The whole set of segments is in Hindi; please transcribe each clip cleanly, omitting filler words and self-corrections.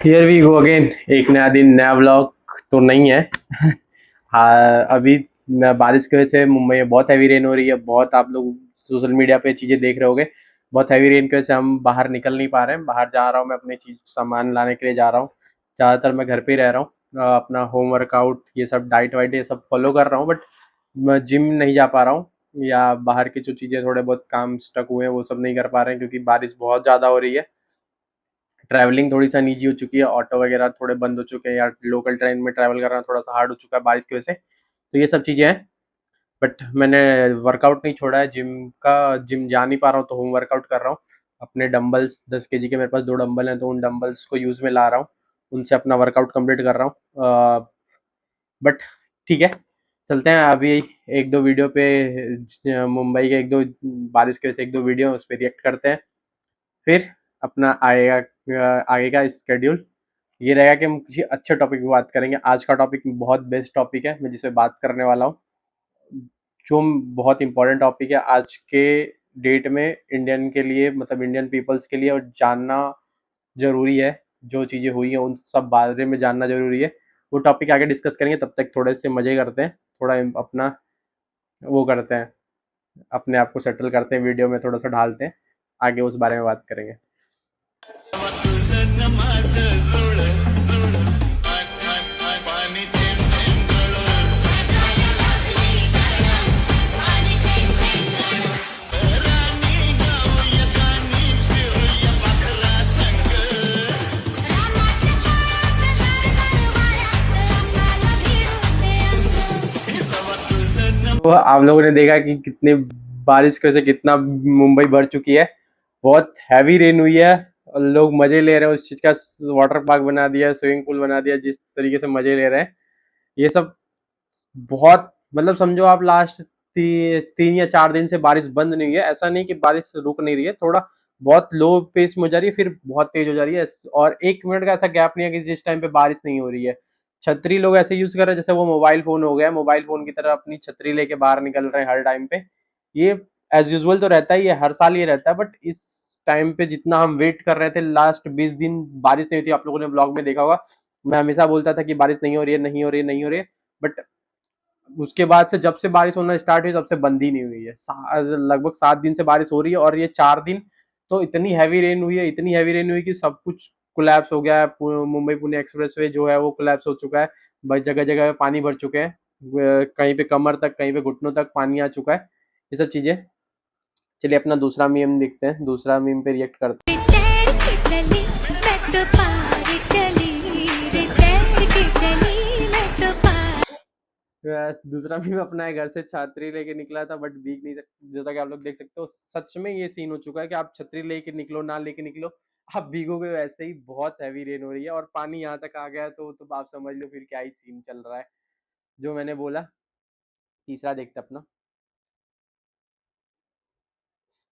Here we go again. एक नया दिन नया व्लॉग तो नहीं है। हाँ, अभी बारिश की वजह से मुंबई में बहुत हैवी रेन हो रही है। बहुत आप लोग सोशल मीडिया पे चीज़ें देख रहे होगे। बहुत हैवी रेन की वजह से हम बाहर निकल नहीं पा रहे हैं। बाहर जा रहा हूँ मैं अपनी चीज़ सामान लाने के लिए जा रहा हूँ। ज़्यादातर मैं घर पे ही रह रहा हूँ। अपना होम वर्कआउट ये सब डाइट वाइट ये सब फॉलो कर रहा हूँ, बट मैं जिम नहीं जा पा रहा हूँ। या बाहर की जो चीज़ें थोड़े बहुत काम स्टक हुए हैं वो सब नहीं कर पा रहे हैं क्योंकि बारिश बहुत ज़्यादा हो रही है। ट्रैवलिंग थोड़ी सा निजी हो चुकी है, ऑटो वगैरह थोड़े बंद हो चुके हैं, या लोकल ट्रेन में ट्रैवल करना थोड़ा सा हार्ड हो चुका है बारिश की वजह से। तो ये सब चीज़ें हैं। बट मैंने वर्कआउट नहीं छोड़ा है, जिम जा नहीं पा रहा हूँ तो होम वर्कआउट कर रहा हूँ। अपने डंबल्स 10 kg के मेरे पास 2 डंबल हैं, तो उन डंबल्स को यूज़ में ला रहा हूँ। उनसे अपना वर्कआउट कंप्लीट कर रहा हूँ। बट ठीक है, चलते हैं अभी। एक दो वीडियो पे मुंबई के एक दो बारिश के वजह से एक दो वीडियो उस पर रिएक्ट करते हैं। फिर अपना आगे का स्केड्यूल ये रहेगा कि हम किसी अच्छे टॉपिक पे बात करेंगे। आज का टॉपिक बहुत बेस्ट टॉपिक है, मैं जिसपे बात करने वाला हूँ, जो बहुत इंपॉर्टेंट टॉपिक है आज के डेट में इंडियन के लिए, मतलब इंडियन पीपल्स के लिए, और जानना ज़रूरी है। जो चीज़ें हुई हैं उन सब बारे में जानना ज़रूरी है। वो टॉपिक आगे डिस्कस करेंगे, तब तक थोड़े से मज़े करते हैं। थोड़ा अपना वो करते हैं, अपने आप को सेटल करते हैं, वीडियो में थोड़ा सा ढालते हैं, आगे उस बारे में बात करेंगे। तो आप लोगों ने देखा कि कितनी बारिश की वजह से कितना मुंबई भर चुकी है। बहुत हैवी रेन हुई है और लोग मजे ले रहे हैं उस चीज का। वाटर पार्क बना दिया, स्विमिंग पूल बना दिया, जिस तरीके से मजे ले रहे हैं ये सब। बहुत मतलब समझो आप लास्ट 3 या 4 दिन से बारिश बंद नहीं है। ऐसा नहीं कि बारिश रुक नहीं रही है, थोड़ा बहुत लो पेस में हो जा रही है, फिर बहुत तेज हो जा रही है, और 1 मिनट का ऐसा गैप नहीं है कि जिस टाइम पे बारिश नहीं हो रही है। छतरी लोग ऐसे यूज कर रहे हैं जैसे वो मोबाइल फोन हो गया, मोबाइल फोन की तरह अपनी छतरी लेके बाहर निकल रहे हैं हर टाइम पे। ये एज यूजुअल तो रहता ही है, हर साल ये रहता है, बट इस टाइम पे जितना हम वेट कर रहे थे लास्ट 20 दिन बारिश नहीं हुई थी, आप लोगों ने ब्लॉग में देखा होगा। मैं हमेशा बोलता था कि बारिश नहीं हो रही है, नहीं हो रही है, नहीं हो रही है, बट उसके बाद से जब से बारिश होना स्टार्ट हुई तब से बंद ही नहीं हुई है। लगभग 7 दिन से बारिश हो रही है, और ये 4 दिन तो इतनी हैवी रेन हुई है, इतनी हैवी रेन हुई कि सब कुछ कोलैप्स हो गया है। मुंबई पुणे एक्सप्रेसवे जो है वो कोलैप्स हो चुका है। बस जगह जगह पानी भर चुके हैं। कहीं पे कमर तक, कहीं पे घुटनों तक पानी आ चुका है। ये सब चीजें। चलिए अपना दूसरा मीम देखते हैं, दूसरा मीम पे रिएक्ट करते हैं। तैर के चली मैं तो पार चली रे, तैर के चली मैं तो पार। दूसरा भी मैं अपना है, घर से छतरी लेके निकला था बट भीग नहीं सकता। जैसा कि आप लोग देख सकते हो, सच में ये सीन हो चुका है कि आप छतरी लेके निकलो ना लेके निकलो, आप भीगोगे वैसे ही। बहुत हैवी रेन हो रही है और पानी यहाँ तक आ गया है, तो आप समझ लो फिर क्या ही सीन चल रहा है। जो मैंने बोला, तीसरा देखते अपना।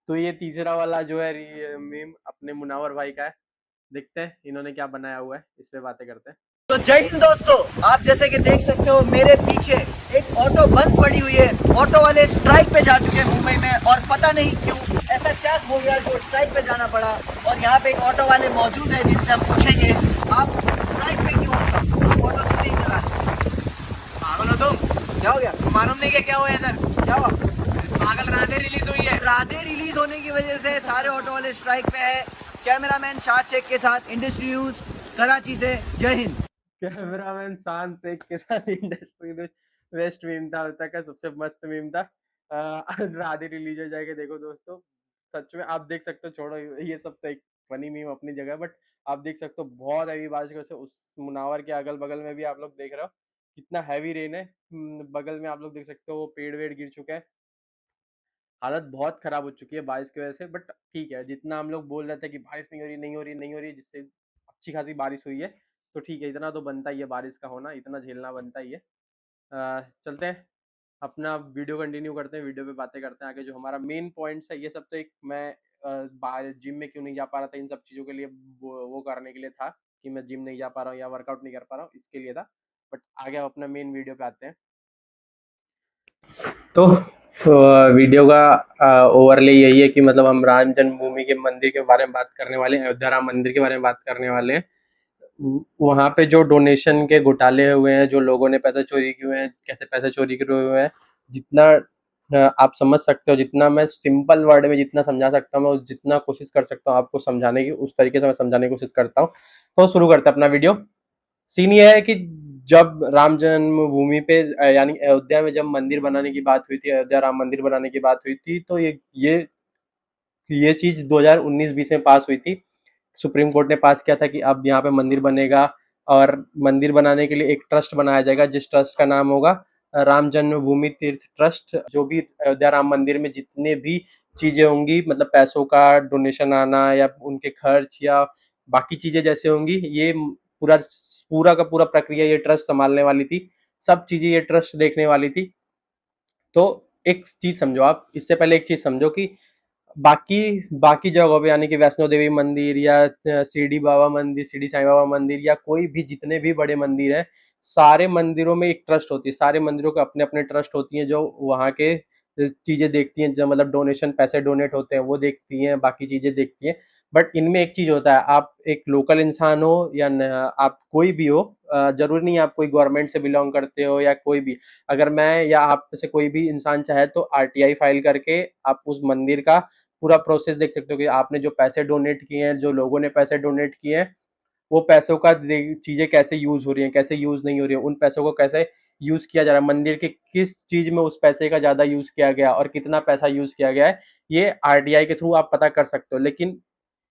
तो ये तीसरा वाला जो है मीम अपने मुनावर भाई का है। देखते हैं इन्होंने क्या बनाया हुआ है, इस पे बातें करते हैं। तो जय हिंद दोस्तों, आप जैसे कि देख सकते हो मेरे पीछे एक ऑटो बंद पड़ी हुई है। ऑटो वाले स्ट्राइक पे जा चुके हैं मुंबई में, और पता नहीं क्यों ऐसा क्या हो गया जो स्ट्राइक पे जाना पड़ा। और यहाँ पे एक ऑटो वाले मौजूद है जिनसे हम पूछेंगे, आप स्ट्राइक पे क्यों हो? आप ऑटो क्यों नहीं चला? पागल हो तुम? क्या हो गया? मालूम नहीं क्या हुआ इधर? क्या हुआ? पागल, राधे रिलीज हुई है। राधे रिलीज होने की वजह से सारे ऑटो वाले स्ट्राइक पे है। कैमरामैन शाद शेख के साथ, इंडस्ट्री न्यूज कराची से, जय हिंद। कैमरामैन शान शेख के साथ इंडस्ट्री वेस्ट मीम था अब तक का सबसे मस्त मीम था। राधे रिलीज हो जाएगा, देखो दोस्तों। सच में आप देख सकते हो, छोड़ो ये सब तो एक फनी मीम अपनी जगह, बट आप देख सकते हो बहुत हैवी बारिश की वजह से उस मुनावर के अगल बगल में भी आप लोग देख रहे हो कितना हैवी रेन है। बगल में आप लोग देख सकते हो वो पेड़ वेड़ गिर चुका है। हालत बहुत खराब हो चुकी है बारिश की वजह से, बट ठीक है, जितना हम लोग बोल रहे थे कि बारिश नहीं हो रही, नहीं हो रही, नहीं हो रही, जिससे अच्छी खासी बारिश हुई है, तो ठीक है, इतना तो बनता ही है, बारिश का होना इतना झेलना बनता ही है। चलते हैं अपना वीडियो कंटिन्यू करते हैं, वीडियो पे बातें करते हैं आगे। जो हमारा मेन पॉइंट्स है ये सब, तो एक मैं जिम में क्यों नहीं जा पा रहा था इन सब चीज़ों के लिए, वो करने के लिए था कि मैं जिम नहीं जा पा रहा हूँ या वर्कआउट नहीं कर पा रहा हूँ, इसके लिए था। बट आगे हम अपना मेन वीडियो पे आते हैं। तो वीडियो का ओवरले यही है कि मतलब हम राम जन्मभूमि के मंदिर के बारे में बात करने वाले हैं, अयोध्या राम मंदिर के बारे में बात करने वाले हैं। वहाँ पे जो डोनेशन के घोटाले हुए हैं, जो लोगों ने पैसे चोरी किए हुए हैं, कैसे पैसे चोरी किए हुए हैं, जितना आप समझ सकते हो, जितना मैं सिंपल वर्ड में जितना समझा सकता हूँ, मैं जितना कोशिश कर सकता हूँ आपको समझाने की, उस तरीके से मैं समझाने की कोशिश करता हूँ। तो शुरू करते हैं अपना वीडियो। सीन ये है कि जब राम जन्मभूमि पे यानी अयोध्या में जब मंदिर बनाने की बात हुई थी, अयोध्या राम मंदिर बनाने की बात हुई थी, तो ये चीज़ 2019-20 में पास हुई थी। सुप्रीम कोर्ट ने पास किया था कि अब यहाँ पे मंदिर बनेगा और मंदिर बनाने के लिए एक ट्रस्ट बनाया जाएगा, जिस ट्रस्ट का नाम होगा राम जन्मभूमि तीर्थ ट्रस्ट। जो भी अयोध्या राम मंदिर में जितने भी चीजें होंगी, मतलब पैसों का डोनेशन आना या उनके खर्च या बाकी चीजें जैसे होंगी, ये पूरा पूरा का पूरा प्रक्रिया ये ट्रस्ट संभालने वाली थी। सब चीजें ये ट्रस्ट देखने वाली थी। तो एक चीज समझो आप, इससे पहले एक चीज समझो कि बाकी बाकी जगहों पे यानी कि वैष्णो देवी मंदिर या शिरडी बाबा मंदिर, शिरडी साईं बाबा मंदिर या कोई भी जितने भी बड़े मंदिर हैं, सारे मंदिरों में एक ट्रस्ट होती है। सारे मंदिरों के अपने अपने ट्रस्ट होती हैं जो वहाँ के चीजें देखती हैं, जो मतलब डोनेशन पैसे डोनेट होते हैं वो देखती हैं, बाकी चीजें देखती हैं। बट इनमें एक चीज होता है, आप एक लोकल इंसान हो या आप कोई भी हो, जरूरी नहीं आप कोई गवर्नमेंट से बिलोंग करते हो या कोई भी, अगर मैं या आप में से कोई भी इंसान चाहे तो आरटीआई फाइल करके आप उस मंदिर का पूरा प्रोसेस देख सकते हो कि आपने जो पैसे डोनेट किए हैं, जो लोगों ने पैसे डोनेट किए हैं, वो पैसों का चीजें कैसे यूज हो रही हैं, कैसे यूज नहीं हो रही है, उन पैसों को कैसे यूज किया जा रहा है, मंदिर के किस चीज में उस पैसे का ज्यादा यूज किया गया और कितना पैसा यूज किया गया है, ये आरटीआई के थ्रू आप पता कर सकते हो। लेकिन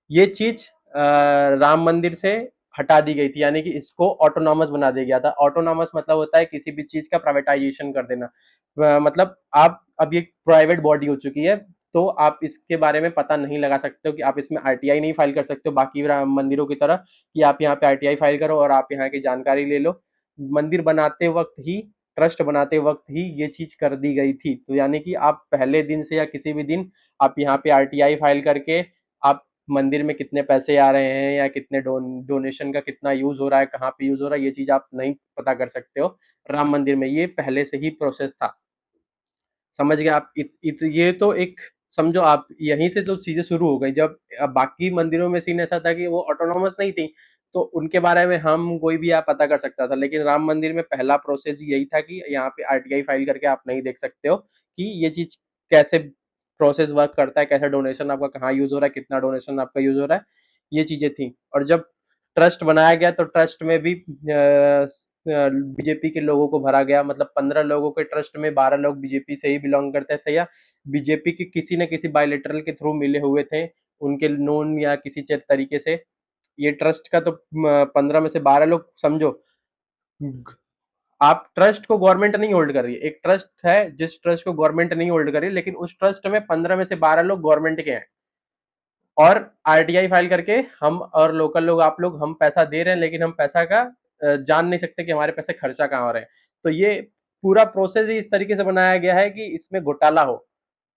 ये चीज राम मंदिर से हटा दी गई थी, यानी कि इसको ऑटोनॉमस बना दिया गया था। ऑटोनॉमस मतलब होता है किसी भी चीज का प्राइवेटाइजेशन कर देना। मतलब आप अब ये प्राइवेट बॉडी हो चुकी है, तो आप इसके बारे में पता नहीं लगा सकते हो कि आप इसमें आरटीआई नहीं फाइल कर सकते हो बाकी मंदिरों की तरह कि आप यहाँ पे आरटीआई फाइल करो और आप यहाँ की जानकारी ले लो। मंदिर बनाते वक्त ही, ट्रस्ट बनाते वक्त ही ये चीज कर दी गई थी। तो यानी कि आप पहले दिन से या किसी भी दिन आप यहाँ पे आरटीआई फाइल करके आप मंदिर में कितने पैसे आ रहे हैं या कितने डोनेशन का कितना यूज हो रहा है, कहाँ पे यूज हो रहा है, ये चीज आप नहीं पता कर सकते हो राम मंदिर में। ये पहले से ही प्रोसेस था। समझ गए आप? ये तो एक समझो आप, यहीं से जो चीजें शुरू हो गई। जब बाकी मंदिरों में सीन ऐसा था कि वो ऑटोनॉमस नहीं थी, तो उनके बारे में हम कोई भी आप पता कर सकता था। लेकिन राम मंदिर में पहला प्रोसेस यही था कि यहाँ पे आरटीआई फाइल करके आप नहीं देख सकते हो कि ये चीज कैसे प्रोसेस वर्क करता है, कैसा डोनेशन आपका कहाँ यूज हो रहा है, कितना डोनेशन आपका यूज हो रहा है, ये चीजें थी। और जब ट्रस्ट बनाया गया तो ट्रस्ट में भी बीजेपी के लोगों को भरा गया। मतलब 15 लोगों के ट्रस्ट में 12 लोग बीजेपी से ही बिलोंग करते थे या बीजेपी के किसी न किसी बायलेटरल के थ्रू मिले हुए थे, उनके नोन या किसी तरीके से। ये ट्रस्ट का तो 15 में से 12 लोग समझो। आप ट्रस्ट को गवर्नमेंट नहीं होल्ड कर रही है, एक ट्रस्ट है जिस ट्रस्ट को गवर्नमेंट नहीं होल्ड कर रही, लेकिन उस ट्रस्ट में 15 में से 12 लोग गवर्नमेंट के हैं। और आरटीआई फाइल करके हम और लोकल लोग, आप लोग, हम पैसा दे रहे हैं, लेकिन हम पैसा का जान नहीं सकते कि हमारे पैसे खर्चा कहाँ हो रहे हैं। तो ये पूरा प्रोसेस ही इस तरीके से बनाया गया है कि इसमें घोटाला हो।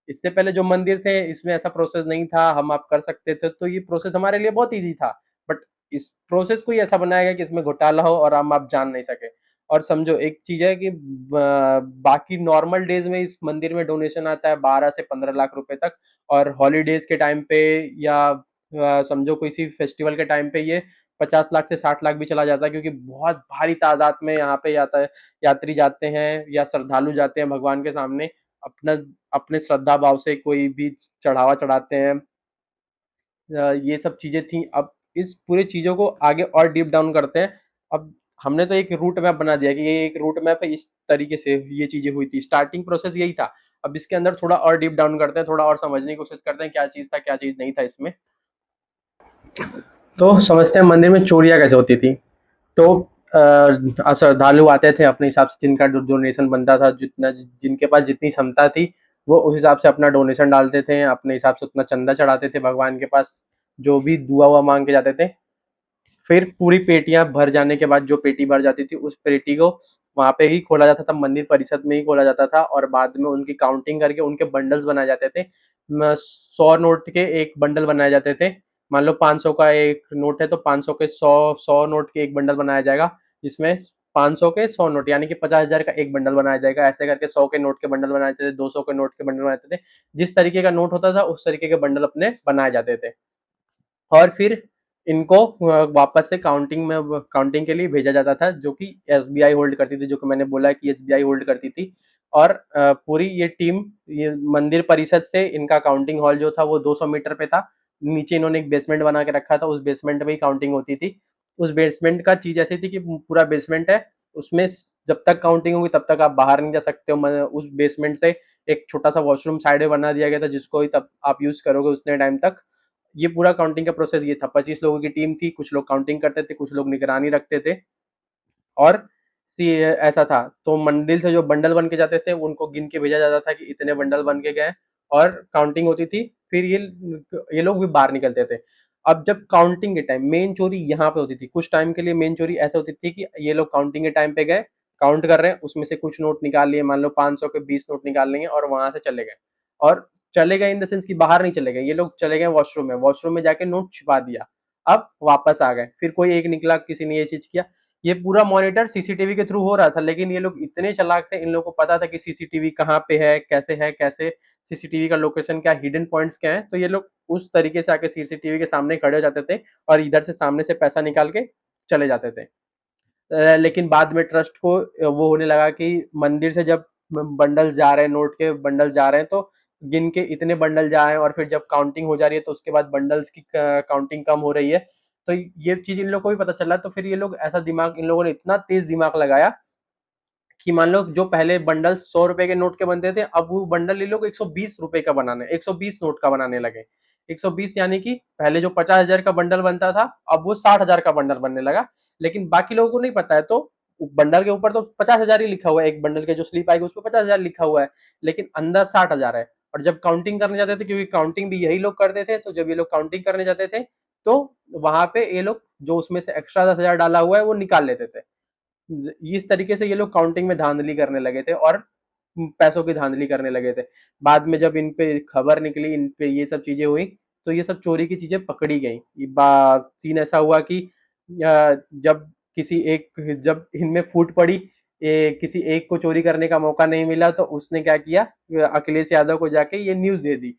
इससे पहले जो मंदिर थे इसमें ऐसा प्रोसेस नहीं था, हम आप कर सकते थे, तो ये प्रोसेस हमारे लिए बहुत ईजी था। बट इस प्रोसेस को ही ऐसा बनाया गया कि इसमें घोटाला हो और हम आप जान नहीं सके। और समझो एक चीज है कि बाकी नॉर्मल डेज में इस मंदिर में डोनेशन आता है 12 से 15 लाख रुपए तक, और हॉलीडेज के टाइम पे या समझो किसी फेस्टिवल के टाइम पे ये 50 लाख से 60 लाख भी चला जाता है, क्योंकि बहुत भारी तादाद में यहाँ पे जाता है, यात्री जाते हैं या श्रद्धालु जाते हैं भगवान के सामने, अपना अपने श्रद्धा भाव से कोई भी चढ़ावा चढ़ाते हैं। ये सब चीजें थी। अब इस पूरी चीजों को आगे और डीप डाउन करते हैं। अब हमने तो एक रूट मैप बना दिया कि ये एक रूट मैप है, इस तरीके से ये चीजें हुई थी, स्टार्टिंग प्रोसेस यही था। अब इसके अंदर थोड़ा और डीप डाउन करते हैं, थोड़ा और समझने की कोशिश करते हैं क्या चीज था क्या चीज नहीं था इसमें। तो समझते हैं मंदिर में चोरियां कैसे होती थी। तो श्रद्धालु आते थे अपने हिसाब से, जिनका डोनेशन बनता था, जितना जिनके पास जितनी क्षमता थी, वो उस हिसाब से अपना डोनेशन डालते थे, अपने हिसाब से उतना चंदा चढ़ाते थे भगवान के पास, जो भी दुआ हुआ मांग के जाते थे। फिर पूरी पेटियां भर जाने के बाद, जो पेटी भर जाती थी उस पेटी को वहां पे ही खोला जाता था, मंदिर परिषद में ही खोला जाता था, और बाद में उनकी काउंटिंग करके उनके बंडल्स बनाए जाते थे। 100 नोट के एक बंडल बनाए जाते थे। मान लो 500 का एक नोट है तो 500 के 100 नोट के एक बंडल बनाया जाएगा, जिसमें 500 के 100 नोट यानी कि 50,000 का एक बंडल बनाया जाएगा। ऐसे करके 100 के नोट के बंडल बनाए जाते थे, 200 के नोट के बंडल बनाए जाते थे। जिस तरीके का नोट होता था उस तरीके के बंडल अपने बनाए जाते थे। और फिर इनको वापस से काउंटिंग के लिए भेजा जाता था, जो कि एसबीआई होल्ड करती थी, जो कि मैंने बोला कि एसबीआई होल्ड करती थी। और पूरी ये टीम, ये मंदिर परिषद से इनका काउंटिंग हॉल जो था वो 200 मीटर पे था। नीचे इन्होंने एक बेसमेंट बना के रखा था, उस बेसमेंट में ही काउंटिंग होती थी। उस बेसमेंट का चीज ऐसी थी कि पूरा बेसमेंट है, उसमें जब तक काउंटिंग होगी तब तक आप बाहर नहीं जा सकते हो। उस बेसमेंट से एक छोटा सा वॉशरूम साइड में बना दिया गया था, जिसको ही तब आप यूज करोगे उतने टाइम तक। ये पूरा काउंटिंग का प्रोसेस ये था। 25 लोगों की टीम थी, कुछ लोग काउंटिंग करते थे, कुछ लोग निगरानी रखते थे। और सी ऐसा था, तो मंदिर से जो बंडल बन के जाते थे उनको गिन के भेजा जाता था कि इतने बंडल बन के गए। और काउंटिंग होती थी, फिर ये लोग भी बाहर निकलते थे। अब जब काउंटिंग के टाइम मेन चोरी यहाँ पे होती थी, कुछ टाइम के लिए मेन चोरी ऐसे होती थी कि ये लोग काउंटिंग के टाइम पे गए, काउंट कर रहे हैं, उसमें से कुछ नोट निकाल लिए, मान लो 500 के 20 नोट निकाल लेंगे और वहां से चले गए। और चले गए इन द सेंस कि बाहर नहीं चले गए, ये लोग चले गए वॉशरूम में जाके नोट छिपा दिया। अब वापस आ गए, फिर कोई एक निकला, किसी ने ये चीज किया। ये पूरा मॉनिटर सीसीटीवी के थ्रू हो रहा था, लेकिन ये लोग इतने चालाक थे, इन लोगों को पता था कि सीसीटीवी कहाँ पे है, कैसे सीसीटीवी का लोकेशन क्या, हिडन पॉइंट्स क्या है। तो ये लोग उस तरीके से आके सीसीटीवी के सामने खड़े हो जाते थे और इधर से सामने से पैसा निकाल के चले जाते थे। लेकिन बाद में ट्रस्ट को वो होने लगा कि मंदिर से जब बंडल जा रहे हैं, नोट के बंडल जा रहे हैं, तो गिन के इतने बंडल जा रहे हैं, और फिर जब काउंटिंग हो जा रही है तो उसके बाद बंडल्स की काउंटिंग कम हो रही है। तो ये चीज इन लोगों को भी पता चला, तो फिर ये लोग ऐसा दिमाग, इन लोगों ने इतना तेज दिमाग लगाया कि मान लो जो पहले बंडल 100 रुपए के नोट के बनते थे, अब वो बंडल ये लोग 120 रुपए का बनाने, 120 नोट का बनाने लगे। 120 यानी कि पहले जो 50,000 का बंडल बनता था, अब वो 60,000 का बंडल बनने लगा। लेकिन बाकी लोगों को नहीं पता है, तो बंडल के ऊपर तो 50,000 ही लिखा हुआ है, एक बंडल के जो स्लिप आएगी उस पर 50,000 लिखा हुआ है, लेकिन अंदर 60,000 है। और जब काउंटिंग करने जाते थे, क्योंकि काउंटिंग भी यही लोग करते थे, तो जब ये लोग काउंटिंग करने जाते थे तो वहां पे ये लोग जो उसमें से एक्स्ट्रा 10,000 डाला हुआ है वो निकाल लेते थे। इस तरीके से ये लोग काउंटिंग में धांधली करने लगे थे और पैसों की धांधली करने लगे थे। बाद में जब इन पे खबर निकली, इन पे ये सब चीजें हुई, तो ये सब चोरी की चीजें पकड़ी गई। सीन ऐसा हुआ कि जब जब इनमें फूट पड़ी, किसी एक को चोरी करने का मौका नहीं मिला, तो उसने क्या किया, अखिलेश यादव को जाके ये न्यूज दे दी।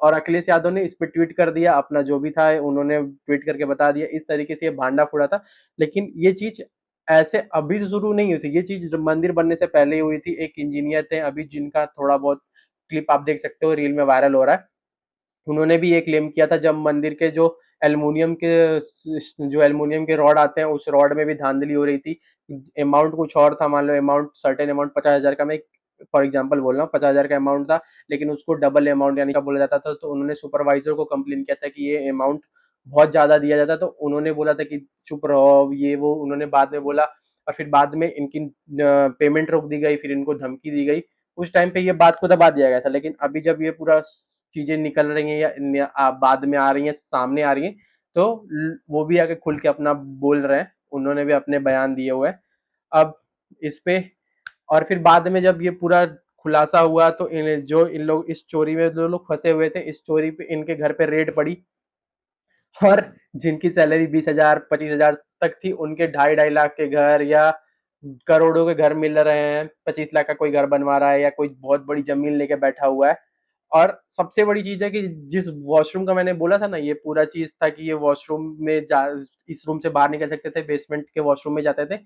और अखिलेश यादव ने इस पे ट्वीट कर दिया, अपना जो भी था उन्होंने ट्वीट करके बता दिया। इस तरीके से ये भांडा फूटा था। लेकिन ये चीज ऐसे अभी से शुरू नहीं हुई थी, ये चीज मंदिर बनने से पहले ही हुई थी। एक इंजीनियर थे अभी, जिनका थोड़ा बहुत क्लिप आप देख सकते हो, रील में वायरल हो रहा है। उन्होंने भी ये क्लेम किया था, जब मंदिर के जो एल्युमिनियम के रॉड आते हैं, उस रॉड में भी धांधली हो रही थी। अमाउंट कुछ और था, मान लो अमाउंट, सर्टेन अमाउंट 50,000 का, मैं फॉर एग्जाम्पल बोल रहा हूँ, 50,000 का अमाउंट था, लेकिन उसको डबल अमाउंट यानी का बोला जाता था। तो उन्होंने सुपरवाइजर को कंप्लेन किया था कि ये अमाउंट बहुत ज्यादा दिया जाता। तो उन्होंने बोला था कि चुप रहो, ये वो उन्होंने बाद में बोला। और फिर बाद में इनकी पेमेंट रोक दी गई, फिर इनको धमकी दी गई। उस टाइम पे ये बात को दबा दिया गया था, लेकिन अभी जब ये पूरा चीजें निकल रही हैं या बाद में आ रही हैं, सामने आ रही हैं, तो वो भी आके खुल के अपना बोल रहे हैं, उन्होंने भी अपने बयान दिए हुए हैं अब इस पे। और फिर बाद में जब ये पूरा खुलासा हुआ, तो इन लोग इस चोरी में जो लोग फंसे हुए थे, इस चोरी पे इनके घर पे रेड पड़ी। और जिनकी सैलरी 20,000 25,000 तक थी, उनके 2.5 2.5 लाख के घर या करोड़ों के घर मिल रहे हैं। 25 लाख का कोई घर बनवा रहा है, या कोई बहुत बड़ी जमीन लेके बैठा हुआ है। और सबसे बड़ी चीज है कि जिस वॉशरूम का मैंने बोला था ना, ये पूरा चीज था कि ये वॉशरूम में इस रूम से बाहर निकल सकते थे, बेसमेंट के वॉशरूम में जाते थे।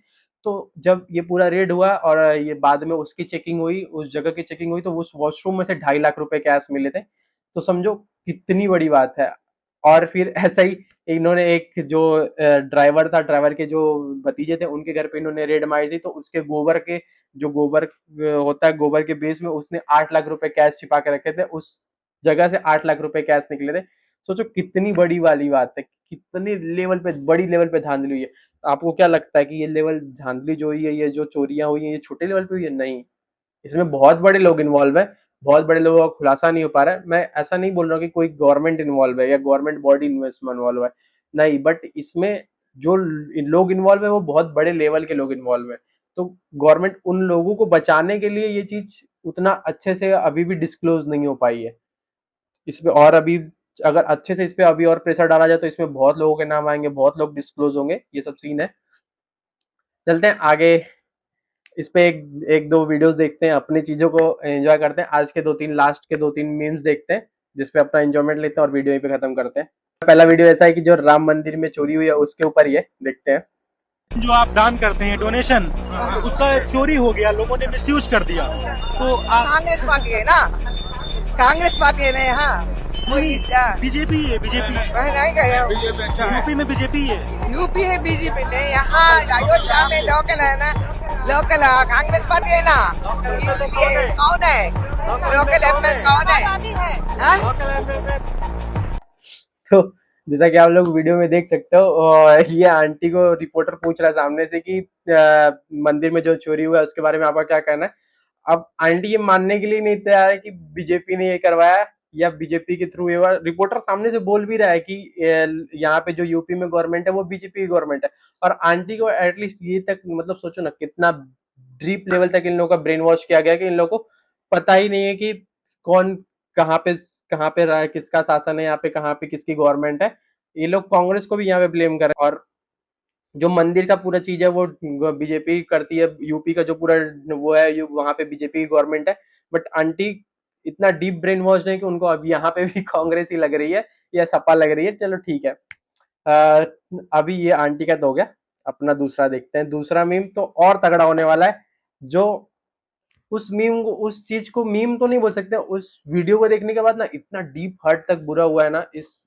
तो जब ये पूरा रेड हुआ और ये बाद में उसकी चेकिंग हुई, उस जगह की चेकिंग हुई, तो उस वॉशरूम में से 2.5 लाख रुपए कैश मिले थे। तो समझो कितनी बड़ी बात है। और फिर ऐसा ही इन्होंने एक जो ड्राइवर था, ड्राइवर के जो भतीजे थे, उनके घर पे इन्होंने रेड मारी थी। तो उसके जो गोबर होता है, गोबर के बेस में उसने 8 लाख रुपए कैश छिपा के रखे थे, उस जगह से 8 लाख रुपए कैश निकले थे। सोचो कितनी बड़ी वाली बात है, कितनी लेवल पे, बड़ी लेवल पे धांधली हुई है। आपको क्या लगता है कि ये लेवल धांधली जो हुई है, ये जो चोरियां हुई है, ये छोटे लेवल पे हुई है? नहीं, इसमें बहुत बड़े लोग इन्वॉल्व है। बहुत बड़े लोगों का खुलासा नहीं हो पा रहा है। मैं ऐसा नहीं बोल रहा हूँ कि कोई गवर्नमेंट इन्वॉल्व है या गवर्नमेंट बॉडी इन्वॉल्व है, नहीं, बट इसमें जो लोग इन्वॉल्व है वो बहुत बड़े लेवल के लोग इन्वॉल्व है। तो गवर्नमेंट उन लोगों को बचाने के लिए ये चीज उतना अच्छे से अभी भी डिस्क्लोज नहीं हो पाई है। इसमें और अभी अगर अच्छे से इस पे अभी और प्रेशर डाला जाए, तो इसमें बहुत लोगों के नाम आएंगे, बहुत लोग डिस्क्लोज होंगे। ये सब सीन है। चलते हैं आगे, इस पे एक दो वीडियोस देखते हैं, अपनी चीजों को एंजॉय करते हैं। आज के दो तीन लास्ट के दो तीन मीम्स देखते हैं, जिसपे अपना एंजॉयमेंट लेते हैं और वीडियो यहीं पे खत्म करते हैं। पहला वीडियो ऐसा है कि जो राम मंदिर में चोरी हुई है उसके ऊपर ही है, देखते हैं। जो आप दान करते हैं डोनेशन, उसका चोरी हो गया, लोगों ने मिसयूज कर दिया, तो आप कांग्रेस पार्टी है ना, कांग्रेस पार्टी है ना यहाँ बीजेपी है, बीजेपी नहीं गए यूपी में बीजेपी है। यूपी है बीजेपी नहीं, यहाँ अयोध्या में लोकल है ना, लोकल कांग्रेस पार्टी है ना, इसलिए कौन है लोकल एमएलए कौन है हाँ? तो जैसा कि आप लोग वीडियो में देख सकते हो, और ये आंटी को रिपोर्टर पूछ रहा है सामने से कि मंदिर में जो चोरी हुआ है उसके बारे में आपका क्या कहना है। अब आंटी ये मानने के लिए नहीं तैयार है कि बीजेपी ने ये करवाया या बीजेपी के थ्रू ये हुआ। रिपोर्टर सामने से बोल भी रहा है कि यहाँ पे जो यूपी में गवर्नमेंट है वो बीजेपी की गवर्नमेंट है, और आंटी को एटलीस्ट ये तक, मतलब सोचो ना कितना डीप लेवल तक इन लोगों का ब्रेन वॉश किया गया कि इन लोगों को पता ही नहीं है कि कौन कहाँ पे रहा है, किसका शासन है यहाँ पे, कहाँ पे किसकी गवर्नमेंट है। ये लोग कांग्रेस को भी यहाँ पे ब्लेम कर रहे हैं, और जो मंदिर का पूरा चीज है वो बीजेपी करती है, यूपी का जो पूरा वो है वहां पे बीजेपी की गवर्नमेंट है। बट आंटी इतना डीप ब्रेन वॉश है कि उनको अब यहाँ पे भी कांग्रेस ही लग रही है या सपा लग रही है। चलो ठीक है। अभी ये आंटी का तो हो गया, अपना दूसरा देखते हैं। दूसरा मीम तो और तगड़ा होने वाला है। जो उस मीम को, उस चीज को मीम तो नहीं बोल सकते, उस वीडियो को देखने के बाद ना इतना डीप हर्ट तक बुरा हुआ है ना, इस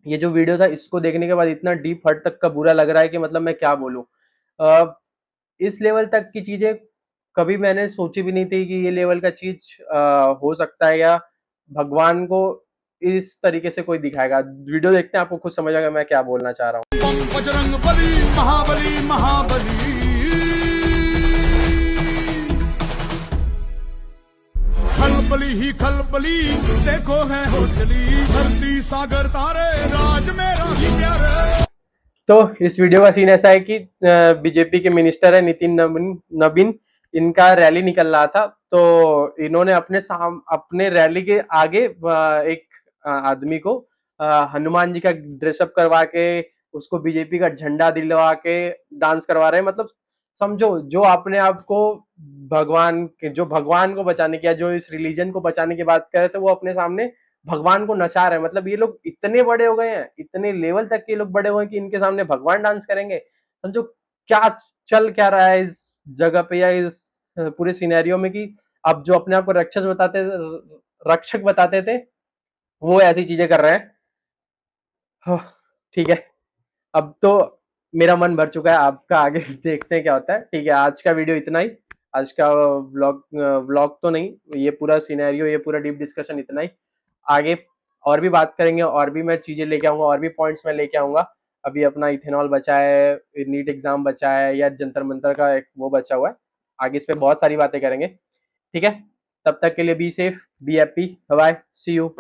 ये जो वीडियो था इसको देखने के बाद इतना डीप हर्ट तक का बुरा लग रहा है कि मतलब मैं क्या बोलूं। इस लेवल तक की चीजें कभी मैंने सोची भी नहीं थी कि ये लेवल का चीज हो सकता है, या भगवान को इस तरीके से कोई दिखाएगा। वीडियो देखते हैं, आपको खुद समझ आएगा मैं क्या बोलना चाह रहा हूँ। बजरंग बली महाबली महाबली खलबली ही खलबली देखो है हो चली धरती सागर तारे राज मेरा ही प्यारे। तो इस वीडियो का सीन ऐसा है कि बीजेपी के मिनिस्टर है नितिन नबीन, इनका रैली निकल रहा था, तो इन्होंने अपने रैली के आगे एक आदमी को हनुमान जी का ड्रेसअप करवा के उसको बीजेपी का झंडा दिलवा के डांस करवा रहे हैं। मतलब समझो, जो अपने आप को भगवान को बचाने की या जो इस रिलीजन को बचाने की बात कर रहे थे, वो अपने सामने भगवान को नचा रहे हैं। मतलब ये लोग इतने बड़े हो गए हैं, इतने लेवल तक के ये लोग बड़े हुए हैं कि इनके सामने भगवान डांस करेंगे। समझो क्या क्या रहा है इस जगह पे या इस पूरे सिनेरियो में, कि अब जो अपने आप को रक्षक बताते थे वो ऐसी चीजें कर रहे हैं। हाँ, ठीक है। अब तो मेरा मन भर चुका है, आपका आगे देखते हैं क्या होता है। ठीक है, आज का वीडियो इतना ही। आज का व्लॉग तो नहीं, ये पूरा सिनेरियो, ये पूरा डीप डिस्कशन इतना ही। आगे और भी बात करेंगे, और भी मैं चीजें लेके आऊंगा, और भी पॉइंट्स मैं लेके आऊंगा। अभी अपना इथेनॉल बचा है, नीट एग्जाम बचा है, या जंतर मंतर का एक वो बचा हुआ है। आगे इस पे बहुत सारी बातें करेंगे। ठीक है, तब तक के लिए be safe, be happy, bye, see you.